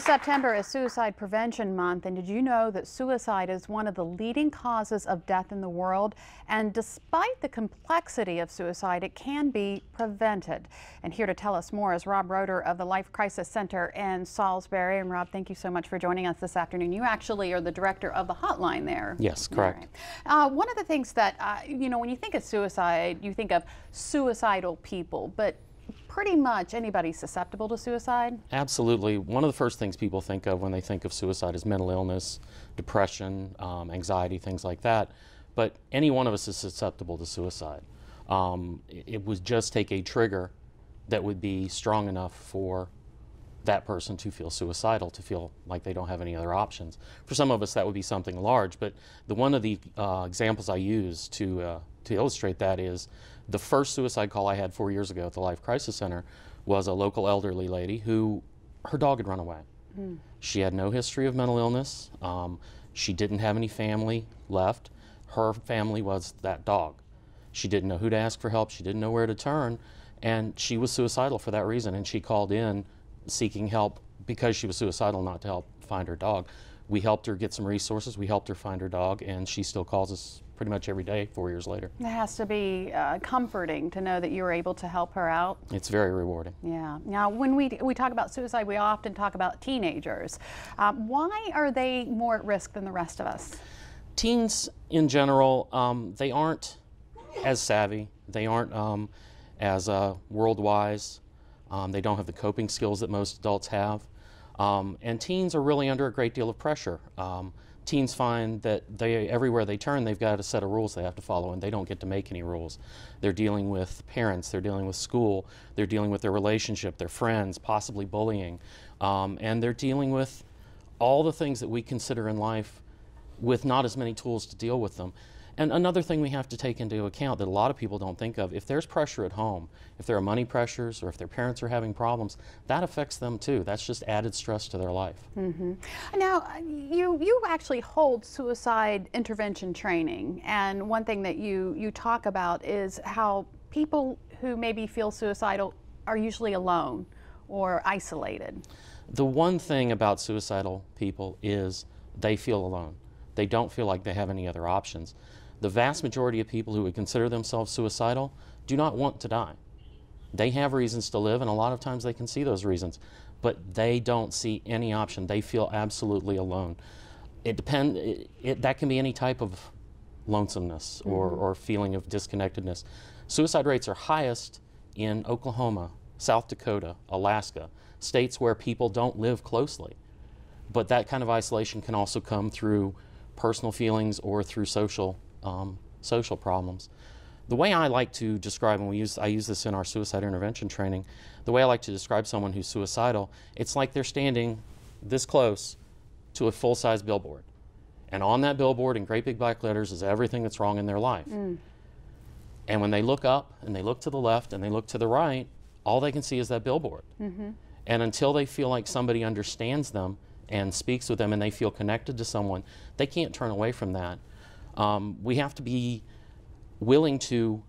Well, September is Suicide Prevention Month, and did you know that suicide is one of the leading causes of death in the world? And despite the complexity of suicide, it can be prevented. And here to tell us more is Rob Roeder of the Life Crisis Center in Salisbury. And Rob, thank you so much for joining us this afternoon. You actually are the director of the hotline there. Yes, correct. Right. One of the things that, when you think of suicide, you think of suicidal people, but pretty much anybody susceptible to suicide? Absolutely. One of the first things people think of when they think of suicide is mental illness, depression, anxiety, things like that. But any one of us is susceptible to suicide. It would just take a trigger that would be strong enough for that person to feel suicidal, to feel like they don't have any other options. For some of us, that would be something large, but one of the examples I use to illustrate that is the first suicide call I had 4 years ago at the Life Crisis Center was a local elderly lady who, her dog had run away. She had no history of mental illness. She didn't have any family left. Her family was that dog. She didn't know who to ask for help. She didn't know where to turn, and she was suicidal for that reason, and she called in seeking help because she was suicidal, not to help find her dog. We helped her get some resources. We helped her find her dog, and she still calls us pretty much every day 4 years later. It has to be comforting to know that you were able to help her out. It's very rewarding. Yeah. Now, when we talk about suicide, we often talk about teenagers. Why are they more at risk than the rest of us? Teens, in general, they aren't as savvy. They aren't as world-wise. They don't have the coping skills that most adults have. And teens are really under a great deal of pressure. Teens find that everywhere they turn, they've got a set of rules they have to follow, and they don't get to make any rules. They're dealing with parents, they're dealing with school, they're dealing with their relationship, their friends, possibly bullying, and they're dealing with all the things that we consider in life with not as many tools to deal with them. And another thing we have to take into account that a lot of people don't think of, if there's pressure at home, if there are money pressures or if their parents are having problems, that affects them too. That's just added stress to their life. Now, you actually hold suicide intervention training, and one thing that you talk about is how people who maybe feel suicidal are usually alone or isolated. The one thing about suicidal people is they feel alone. They don't feel like they have any other options. The vast majority of people who would consider themselves suicidal do not want to die. They have reasons to live, and a lot of times they can see those reasons, but they don't see any option. They feel absolutely alone. That can be any type of lonesomeness or feeling of disconnectedness. Suicide rates are highest in Oklahoma, South Dakota, Alaska, states where people don't live closely. But that kind of isolation can also come through personal feelings or through social problems. The way I like to describe, and I use this in our suicide intervention training, the way I like to describe someone who's suicidal, it's like they're standing this close to a full-size billboard. And on that billboard in great big black letters is everything that's wrong in their life. And when they look up and they look to the left and they look to the right, all they can see is that billboard. And until they feel like somebody understands them and speaks with them and they feel connected to someone, they can't turn away from that. We have to be willing to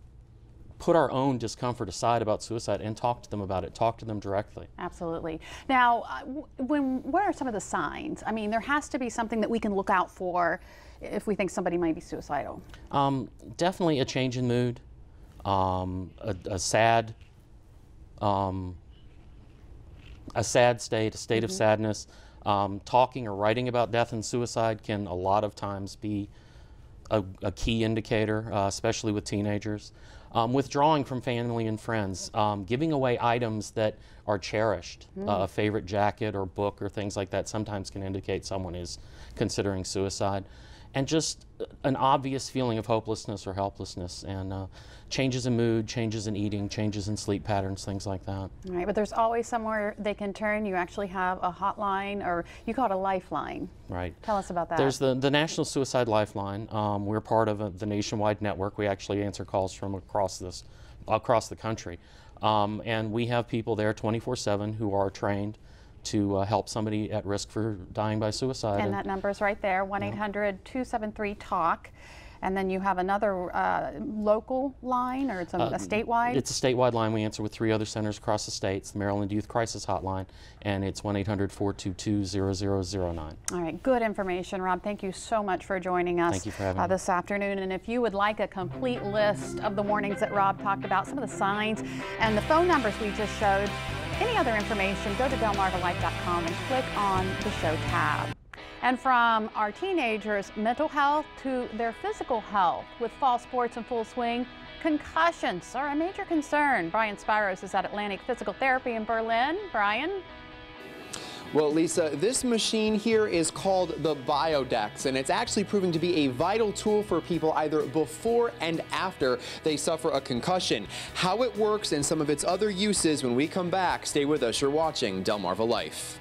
put our own discomfort aside about suicide and talk to them about it, talk to them directly. Absolutely. Now, what are some of the signs? I mean, there has to be something that we can look out for if we think somebody might be suicidal. Definitely a change in mood, a sad state, a state of sadness. Talking or writing about death and suicide can a lot of times be a key indicator, especially with teenagers. Withdrawing from family and friends, giving away items that are cherished, a favorite jacket or book or things like that sometimes can indicate someone is considering suicide. And just an obvious feeling of hopelessness or helplessness, and changes in mood, changes in eating, changes in sleep patterns, things like that. Right, but there's always somewhere they can turn. You actually have a hotline, or you call it a lifeline. Right. Tell us about that. There's the National Suicide Lifeline. We're part of the nationwide network. We actually answer calls from across the country. And we have people there 24/7 who are trained to help somebody at risk for dying by suicide. And that number is right there, 1-800-273-TALK. And then you have another local line, or it's a statewide? It's a statewide line. We answer with 3 other centers across the states, the Maryland Youth Crisis Hotline, and it's 1-800-422-0009. All right, good information, Rob. Thank you so much for joining us Thank you for having me. this afternoon. And if you would like a complete list of the warnings that Rob talked about, some of the signs, and the phone numbers we just showed, any other information, go to delmarvalife.com and click on the show tab. And from our teenagers' mental health to their physical health, with fall sports in full swing, concussions are a major concern. Brian Spiros is at Atlantic Physical Therapy in Berlin. Brian? Well, Lisa, this machine here is called the Biodex, and it's actually proving to be a vital tool for people either before and after they suffer a concussion. How it works and some of its other uses when we come back. Stay with us. You're watching Delmarva Life.